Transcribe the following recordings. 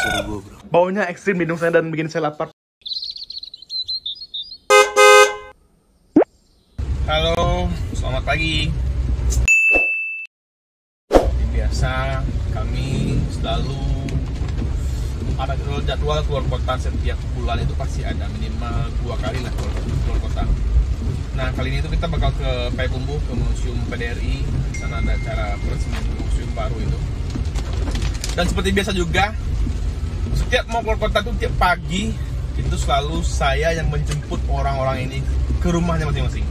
Bro. Baunya ekstrim di hidung saya dan bikin saya lapar. Halo, selamat pagi. Seperti biasa, kami selalu ada jadwal keluar kota setiap bulan. Itu pasti ada minimal 2 kali lah keluar kota. Nah, kali ini itu kita bakal ke Payakumbuh, ke Museum PDRI. Di sana ada acara peresmian museum baru itu. Dan seperti biasa juga, setiap mau keluar kota tuh tiap pagi itu selalu saya yang menjemput orang-orang ini ke rumahnya masing-masing.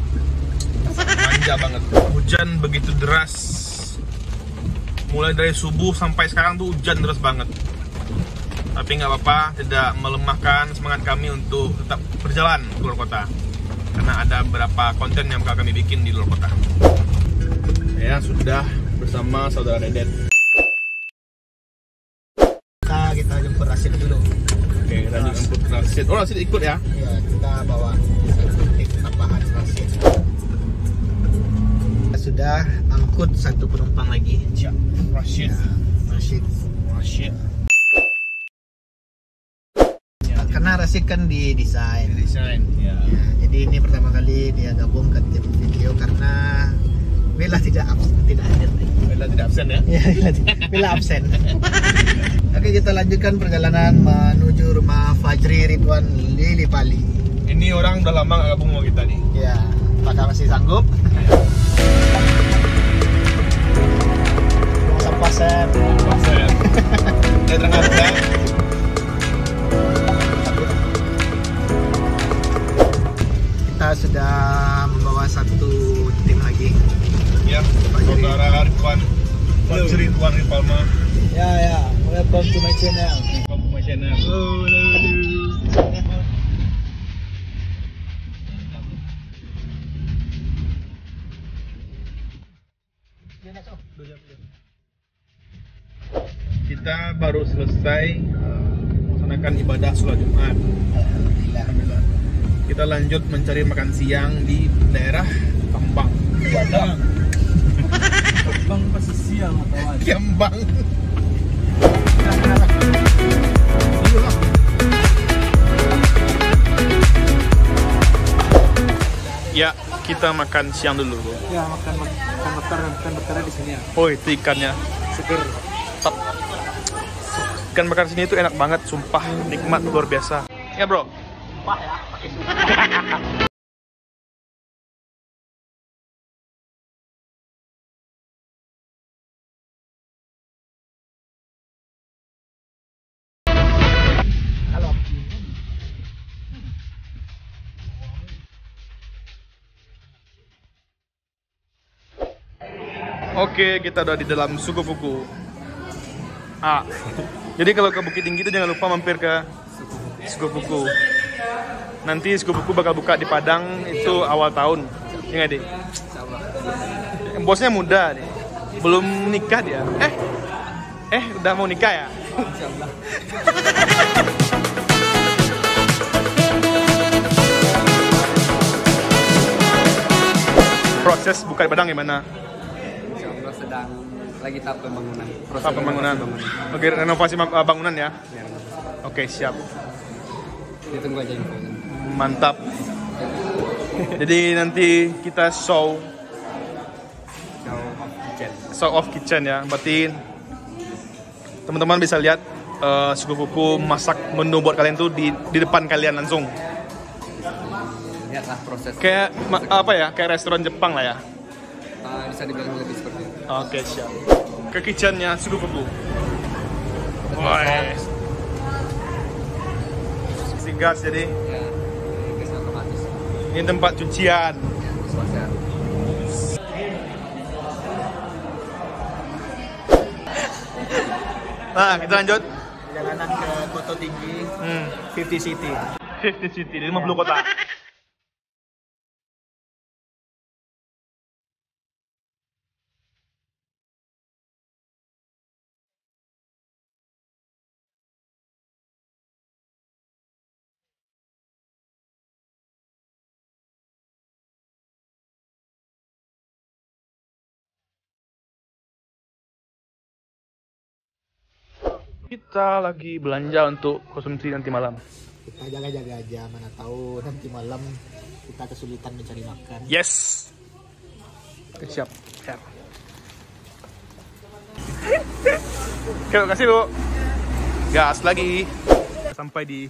Manja banget. Hujan begitu deras. Mulai dari subuh sampai sekarang tuh hujan deras banget. Tapi nggak apa-apa, tidak melemahkan semangat kami untuk tetap berjalan keluar kota. Karena ada beberapa konten yang bakal kami bikin di luar kota. Ya, sudah bersama saudara Dedet. Kita jemput Rashid dulu. Oke, kita jemput Rashid. Oh, Rashid ikut ya? Iya, kita bawa tik tambahan Rashid. Kita sudah angkut satu penumpang lagi. Siap. Rashid. Rashid. Karena Rashid kan di desain. Ya. Ya, jadi ini pertama kali dia gabung ke tim video karena Bella tidak hadir. Bella tidak absen ya? Ya, Bella absen. Oke, kita lanjutkan perjalanan menuju rumah Fajri Ridwan Lili Pali. Ini orang udah lama gak gabung sama kita nih. Ya, apakah masih sanggup? Sampah sen. Saya terangkan. Kita sudah membawa satu tim lagi. Ya, saudara Ridwan Fajri Ridwan Palma. Ya, welcome to my channel. Welcome to my channel. Kita baru selesai melaksanakan ibadah sholat Jumat. Alhamdulillah. Kita lanjut mencari makan siang di daerah Kembang. Bang pasti siang atau apa? Kembang. Ya, kita makan siang dulu. Ya, makan bakar di sini ya. Oh, itu ikannya Seger. Tep. Ikan bakar sini itu enak banget, sumpah nikmat luar biasa. Ya bro. Wah ya. Oke, kita udah di dalam Sugofuku. Jadi kalau ke Bukit Tinggi itu jangan lupa mampir ke Sugofuku. Nanti Sugofuku bakal buka di Padang itu awal tahun. Ya nggak, Dik? Bosnya muda nih. Belum nikah dia. Udah mau nikah ya? Proses buka di Padang gimana? Sedang lagi tahap pembangunan. Tahap pembangunan. Oke, renovasi bangunan ya? Ya, Oke, siap. ditunggu aja infonya. Mantap. Jadi nanti kita show off kitchen ya. Berarti teman-teman bisa lihat Sugofuku masak menu buat kalian tuh di depan kalian langsung. Lihatlah proses. Kayak apa ya? Kayak restoran Jepang lah ya. Bisa dibilang lebih seperti itu. Oke, siap. Ke kitchennya Sugofuku. Wah. Si gas jadi. Ya, gas otomatis. Ini tempat cucian. Ya, suasana. Nah, kita lanjut. Perjalanan ke Koto Tinggi, 50 City. 50 City, 50 kota. Kita lagi belanja untuk konsumsi nanti malam. Kita jaga-jaga aja, mana tahu nanti malam kita kesulitan mencari makan. Yes. Oke, siap. Siap. Oke, terima kasih Bu. Gas lagi. Sampai di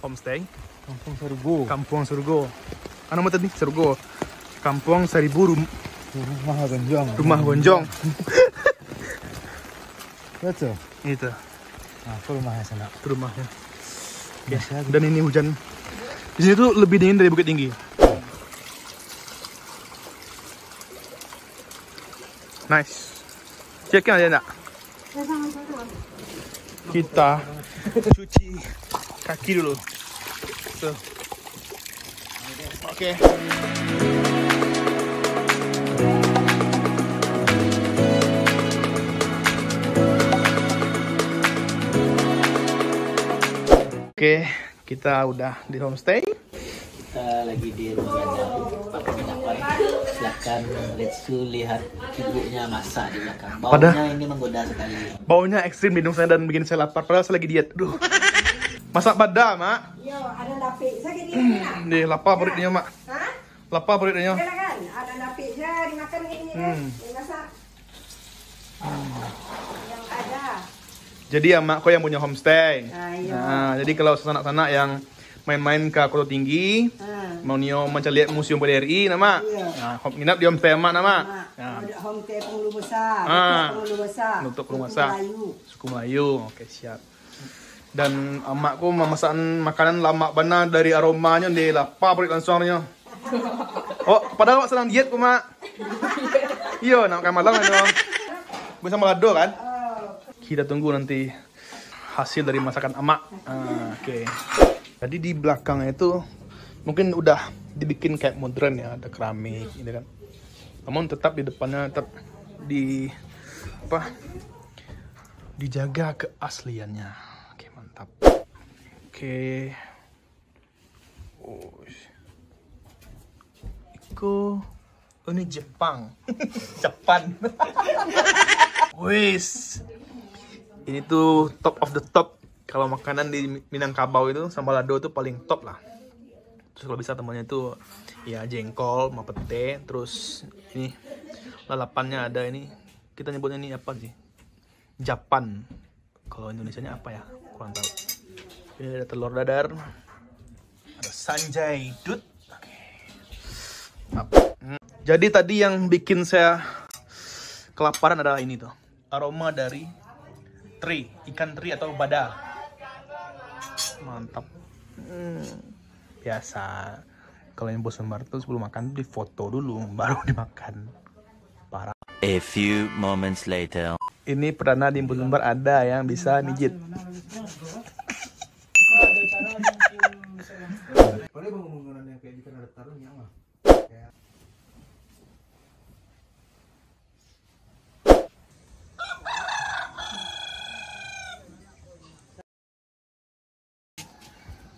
homestay. Kampung Serbu. Kampung Surgo. Ano mo tadi? Surgo. Kampung Seribu Rumah Gonjong. Rumah Gonjong. Betul. Itu. Nah, itu rumahnya sana. Itu rumahnya. Oke. Dan ini hujan. Di sini tuh lebih dingin dari Bukit Tinggi. Nice. Cekin aja enggak? Kita cuci kaki dulu. Tuh. Oke. Oke, kita udah di homestay. Kita lagi di rumah penginapan. Silahkan let's lihat ibunya masak di belakang. Baunya ini menggoda sekali. Baunya ekstrim di hidung saya dan bikin saya lapar. Padahal saya lagi diet. Aduh. Masak pada, Mak. Yo, ada dapik. Saya gini nak. Nih, lapar perutnya, Mak. Hah? Lapar perutnya. Ya kan? Ada dapik saya dimakan gini deh. Dimasak. Yang ada. Jadi ya, Mak, kau yang punya homestay. Ayo. Nah, jadi kalau sanak-sanak yang main-main ke Kota Tinggi, mau nio macam lihat museum PDRI, nama. Iya. Nah, nginap di homestay Mak, nama. Nah, Homestay Penghulu Besar. Penghulu Besar. Untuk Penghulu Besar. Melayu. Suku Melayu. Oke, siap. Dan emakku memasak makanan lama benar dari aromanya dia lapar perut langsungnya. Oh, padahal mak sedang diet ku, Mak. Iya, nak makan malam dong. Bersama lado kan? Kita tunggu nanti hasil dari masakan emak. Oke. Jadi di belakangnya itu mungkin udah dibikin kayak modern ya, ada keramik gitu kan. Namun tetap di depannya tetap dijaga keasliannya. Oke, mantap. Oke. Oh. Ini Jepang. Jepang. Wis. Ini tuh top of the top. Kalau makanan di Minangkabau itu sambal lado itu paling top lah. Terus kalau bisa temannya itu ya jengkol, sama pete, terus ini lalapannya ada ini. Kita nyebutnya ini apa sih? Japan. Kalau Indonesianya apa ya? Kurang tahu. Ini ada telur dadar. Ada sanjay dut. Jadi tadi yang bikin saya kelaparan adalah ini tuh. Aroma dari teri, ikan teri atau bada. Mantap. Biasa. Kalau yang bos lembar tuh sebelum makan di foto dulu, baru dimakan. Parah. A few moments later. Ini perdana di bos lembar ada yang bisa mijit.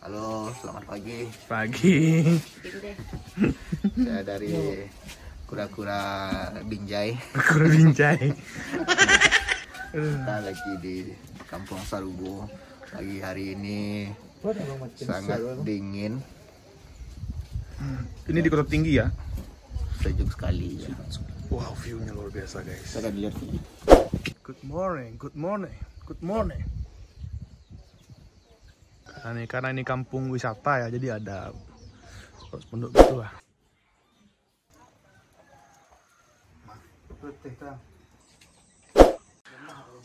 Halo, selamat pagi. Pagi. Saya dari Kura-Kura Binjai. Kura Binjai. Kita lagi di Kampung Sarubo. Pagi hari ini sangat dingin. Ini di Kota Tinggi ya? Sejuk sekali ya. Wow, view-nya luar biasa guys. Kita lihat. Good morning, good morning, good morning. Karena ini kampung wisata ya, jadi ada penduduk gitu lah.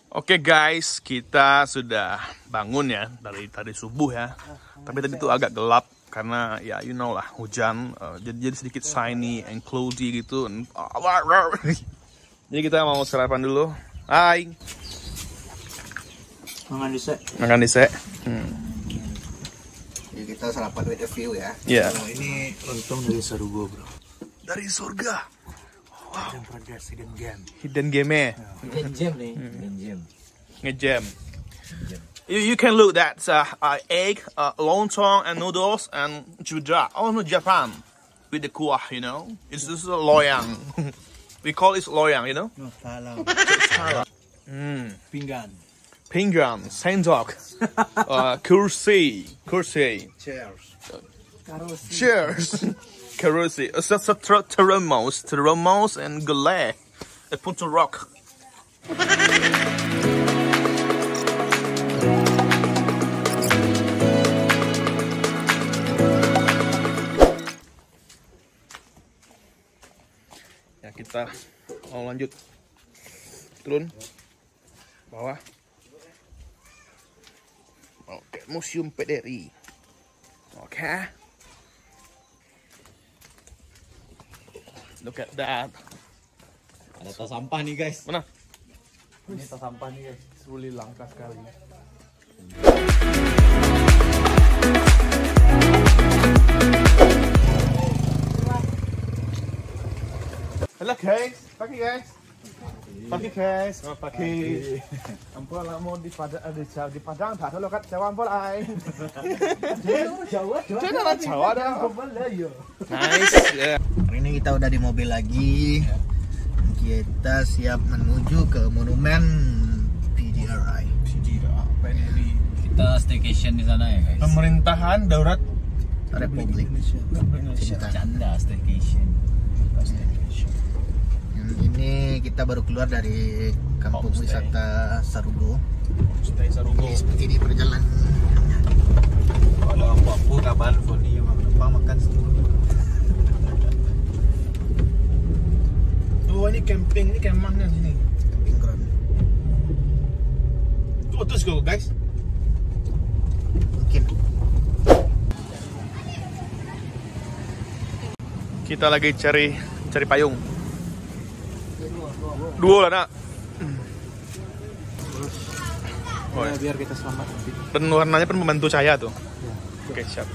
Oke guys, kita sudah bangun ya dari tadi subuh ya. Tapi tadi itu agak gelap karena ya you know lah hujan, jadi sedikit shiny and cloudy gitu. Jadi kita mau sarapan dulu. Hai. Makan dessert. Makan dessert. Jadi kita sarapan with a view ya. Iya. Oh, ini lontong dari Sarubo bro. Dari surga. Wow. Hidden project, hidden game. Hidden game. Hidden gem nih, hidden gem. Ngejam. You can look that egg, lontong and noodles and juda. Oh no, Japan with the kuah, you know. It's just a loyang. We call it loyang, you know. No, talam. Talam. Pinggan. pinggan, sendok, kursi, Cheers. cheers, kursi, termos, and gelas, a punch rock. Ya, kita mau lanjut turun bawah. Oke, Museum PDRI. Oke. Look at that. Ada tas sampah nih guys. Mana? Ini tas sampah nih guys. Suli langka sekali. Halo guys, pagi guys. Pagi guys, pagi. Ampun lah mau di Padang tak tahu kat Jawa ampun ai. Jawa. Nice. Hari ini kita udah di mobil lagi. Kita siap menuju ke monumen PDRI. Kita staycation di sana ya guys. Pemerintahan Darurat Republik Indonesia. Canda staycation. Ini kita baru keluar dari kampung Homestay. wisata Sarugo. Stay Sarugo. Jadi seperti ini perjalanan. Kalau apa-apa kabar Foni apa makan semua. Tuh ini camping, ini kemahnya sini. Camping ground. Tuh terus go guys. Mungkin. Kita lagi cari payung. Dua lah nak. Oh, ya. Biar kita selamat nanti. Dan warnanya pun membantu cahaya tuh. Oke, siap.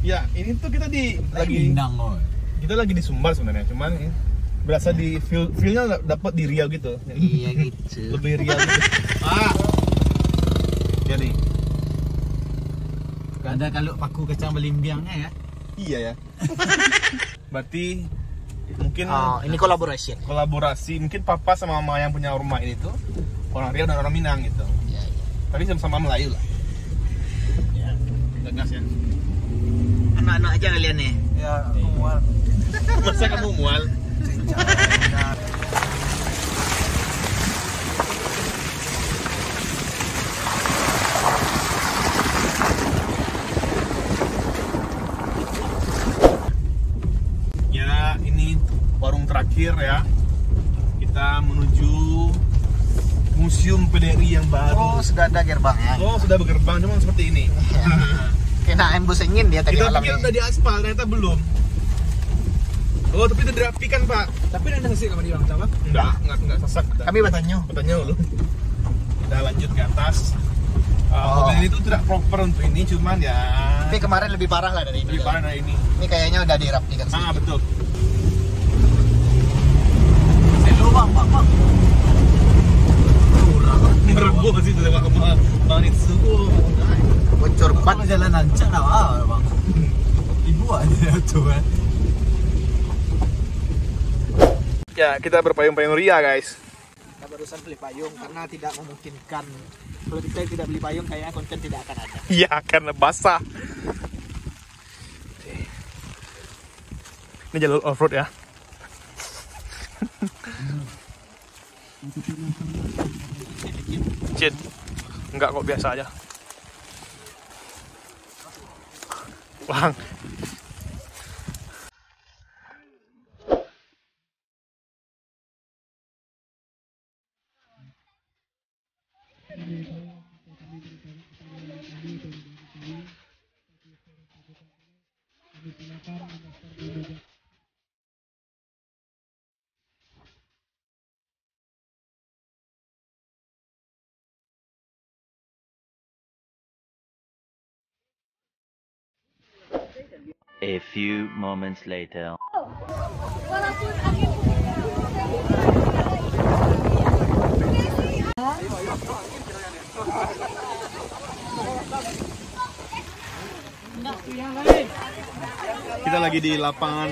Ya, ini tuh kita lagi di Sumbar sebenarnya, cuman ini berasa di feel-nya dapat di Riau gitu. Iya gitu. Lebih Riau gitu. Ya nih. Ada kalau paku kacang belimbiangnya ya. Iya ya. Berarti mungkin Ini kolaborasi. Mungkin papa sama mama yang punya rumah ini tuh orang Riau dan orang Minang gitu. Iya, iya. Tapi sama-sama Melayu lah. Ya, tegas ya. Anak-anak aja kalian nih. Ya, aku mual. Masa kamu mual? Ya, ini warung terakhir ya. Kita menuju Museum PDRI yang baru. Oh, sudah ada gerbangnya. Oh, sudah bergerbang, cuma seperti ini. Kena embus angin dia tadi Kita malam. pikir udah di aspal, ternyata belum. Oh, tapi udah dirapikan, Pak. Tapi ada nggak sih kamu di Bang Coba? Enggak sesak. Kami bertanya. Bertanya dulu. Kita lanjut ke atas. Mobil ini tuh tidak proper untuk ini, cuman ya Tapi kemarin lebih parah lah dari ini. lebih parah dari ini. Ini kayaknya udah dirapikan sedikit. Betul. Hello bang. Ngerebo sih tuh sama Bang Nitsuko. Bocor ban. Jalan ancak lah Bang. Ibu aja tuh kan. Ya, kita berpayung-payung ria, guys. Kita barusan beli payung karena tidak memungkinkan. Kalau kita tidak beli payung kayaknya konten tidak akan ada. Iya, karena basah. Ini jalur off-road ya. Cid. Enggak kok, biasa aja. Bang. A few moments later. Kita lagi di lapangan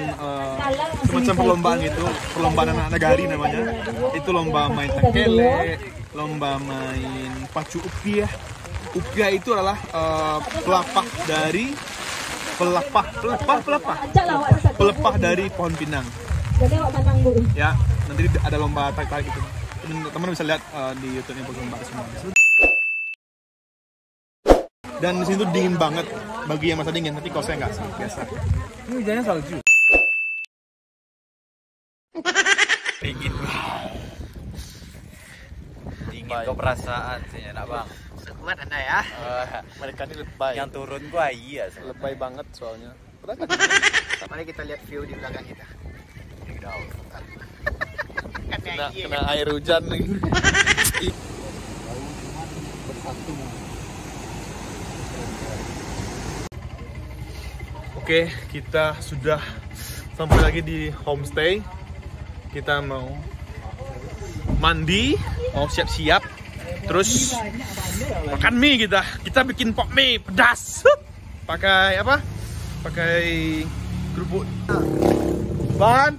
semacam perlombaan gitu, perlombaan anak negari namanya. Itu lomba main takele, lomba main pacu upiah. Upiah itu adalah pelepah dari pelepah dari pohon pinang. Ya, nanti ada lomba tarik-tarik gitu. Teman-teman bisa lihat di YouTube-nya lomba semua. Dan di situ dingin banget bagi yang masa dingin, tapi kalau saya nggak sih, biasa. Ini hujannya salju. Dingin. Dingin kok perasaan sih enak bang. Sekuat Anda ya. Mereka ini lebay. Yang turun gua iya. Lebay banget soalnya. Mari kita lihat view di belakang kita. Kena air hujan lagi. Oke, kita sudah sampai lagi di homestay. Kita mau mandi, mau siap-siap, terus makan mie kita. Kita bikin pok mie pedas. Pakai apa? Pakai kerupuk. Ban.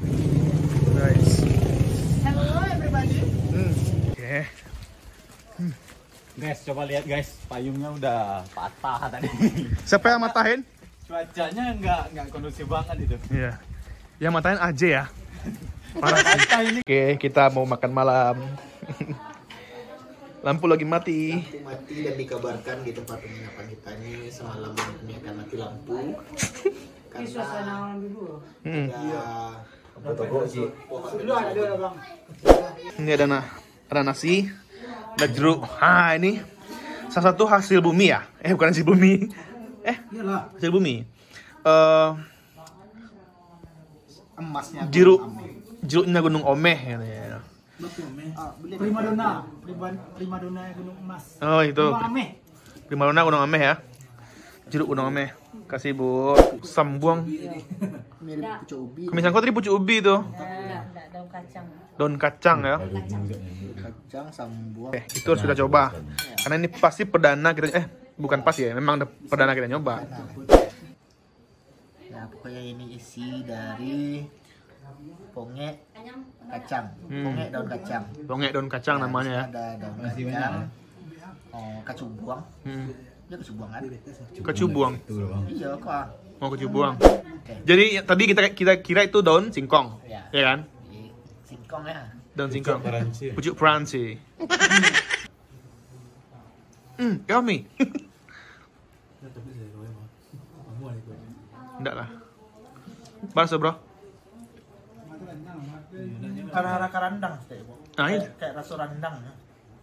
Nice. Hello everybody. Oke. Guys, coba lihat guys, payungnya udah patah tadi. Siapa yang matahin? Cuacanya nggak kondusif banget itu. Iya. Yang matahin aja ya. Parah sih. Oke, kita mau makan malam. Lampu lagi mati. Lampu mati dan dikabarkan di tempat penginapan kita ini semalam ini akan mati lampu. Karena Ini ada nasi, ada jeruk. Ah, ini salah satu hasil bumi ya? Bukan hasil bumi. Hasil bumi. emasnya Jeruknya Gunung Omeh katanya. Primadona Gunung Emas. Oh, itu. Ameh. Primadona Gunung Omeh ya. Jeruk Gunung Omeh. Kasih Bu. Sambuang. mirip pucuk ubi. Kemisan kau tadi pucuk ubi tuh. Daun kacang. Daun kacang ya. Kacang sambuang. Itu harus kita coba. Karena ini pasti perdana kita bukan pas ya, memang perdana kita nyoba. Ya, pokoknya ini isi dari ponge kacang. Ponge daun kacang. Ponge daun kacang namanya ya. Ada daun kacang. Kacubuang. Ya kacubuang kan? Kecubuang. Iya kok. Mau kecubuang. Jadi tadi kita kira itu daun singkong. Ya. Ya kan? Singkong ya. Daun singkong. Pucuk Perancis. Yummy. Enggak lah. Bahasa bro. Karena rendang sih. Ah, iya. Kayak rasa rendang ya.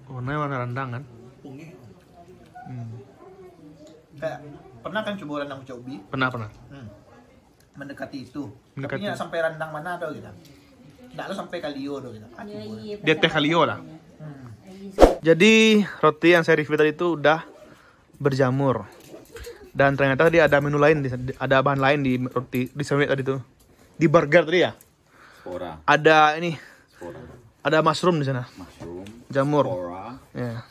Warna rendang kan? Kayak pernah kan coba rendang pucuk ubi? Pernah. Mendekati itu. Mendekati. Tapi nggak sampai rendang mana ada gitu. Nggak lo sampai kalio do gitu. Dia teh kalio lah. Jadi roti yang saya review tadi itu udah berjamur. Dan ternyata dia ada menu lain, ada bahan lain di roti di sandwich tadi tuh. Di burger tadi ya. Spora. Ada ini. Spora. Ada mushroom di sana. Mushroom. Jamur. Spora. Ya.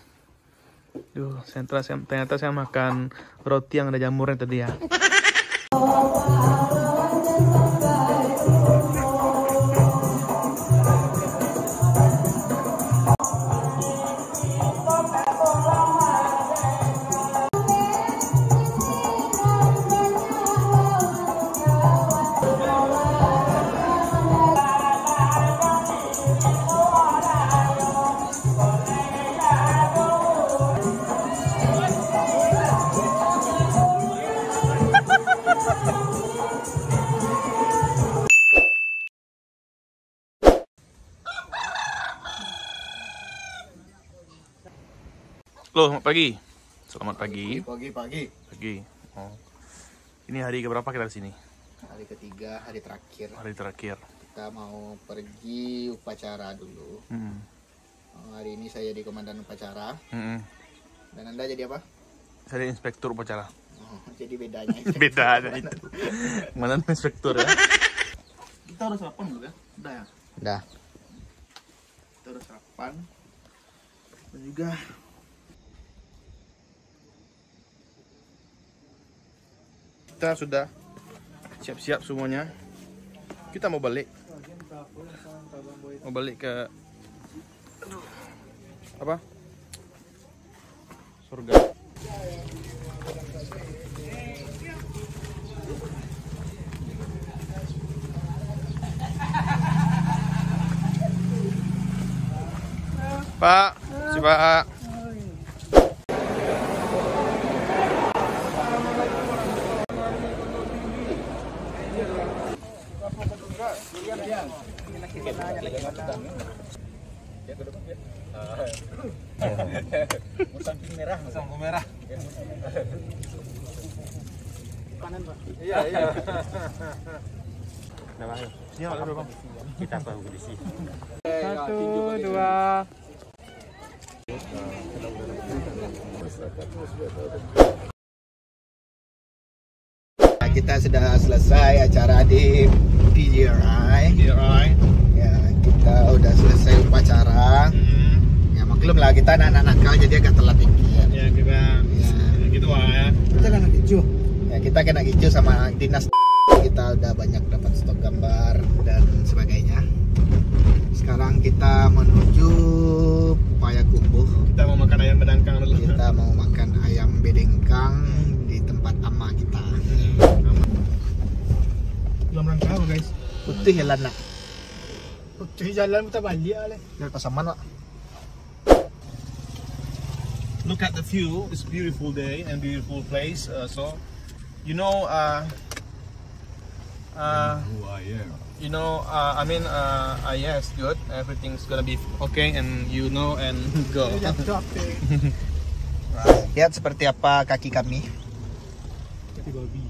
Duh, ternyata saya makan roti yang ada jamurnya tadi ya. Loh, selamat pagi. Selamat pagi. Pagi. Oh. Ini hari keberapa kita di sini? Hari ketiga, hari terakhir. Hari terakhir. Kita mau pergi upacara dulu. Hari ini saya jadi komandan upacara. Dan Anda jadi apa? Saya inspektur upacara. Jadi bedanya. Beda ada itu. Mana inspektur ya? Kita udah sarapan dulu ya? Udah ya? Udah. Kita udah sarapan. Dan juga kita sudah siap-siap semuanya. Kita mau balik. Mau balik ke apa? Surga. Pak, si Pak. Musang merah. Panen, Pak. Iya. Nah, ayo. Iya, ayo, Bang. Kita baru di sini. 1, 2. Nah, kita sudah selesai acara di PGRI. Ya, kita udah selesai upacara. Ya maklum lah kita anak-anak nakal jadi agak telat dikit. Ya kita gitu lah ya. Kita kan hijau. Ya kita kena hijau sama dinas. Kita udah banyak dapat stok gambar dan sebagainya. Sekarang kita menuju Payakumbuh. Kita mau makan ayam bedangkang dulu. Kita mau makan ayam bedengkang di tempat ama kita. Belum rangka apa guys? Putih ya lana. Putih jalan kita balik ale. Dari pasaman Pak. Look at the view. It's beautiful day and beautiful place. So, you know, yes, good. Everything's gonna be okay, and you know, and go. Lihat seperti apa kaki kami. Kaki babi.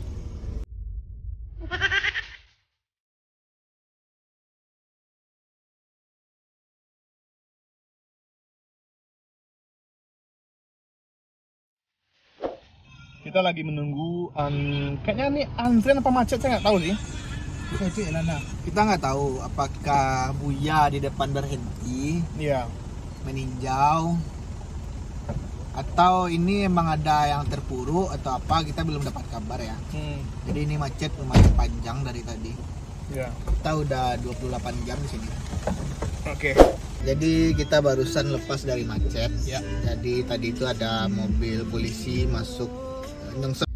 Kita lagi menunggu. Kayaknya ini antrean apa macet saya nggak tahu sih. Itu Elana. Kita nggak tahu apakah Buya di depan berhenti Iya. meninjau atau ini emang ada yang terpuruk atau apa, kita belum dapat kabar ya. Jadi ini macet lumayan panjang dari tadi. Iya. Kita udah 28 jam di sini. Oke. Jadi kita barusan lepas dari macet. Ya. Jadi tadi itu ada mobil polisi masuk nyongsep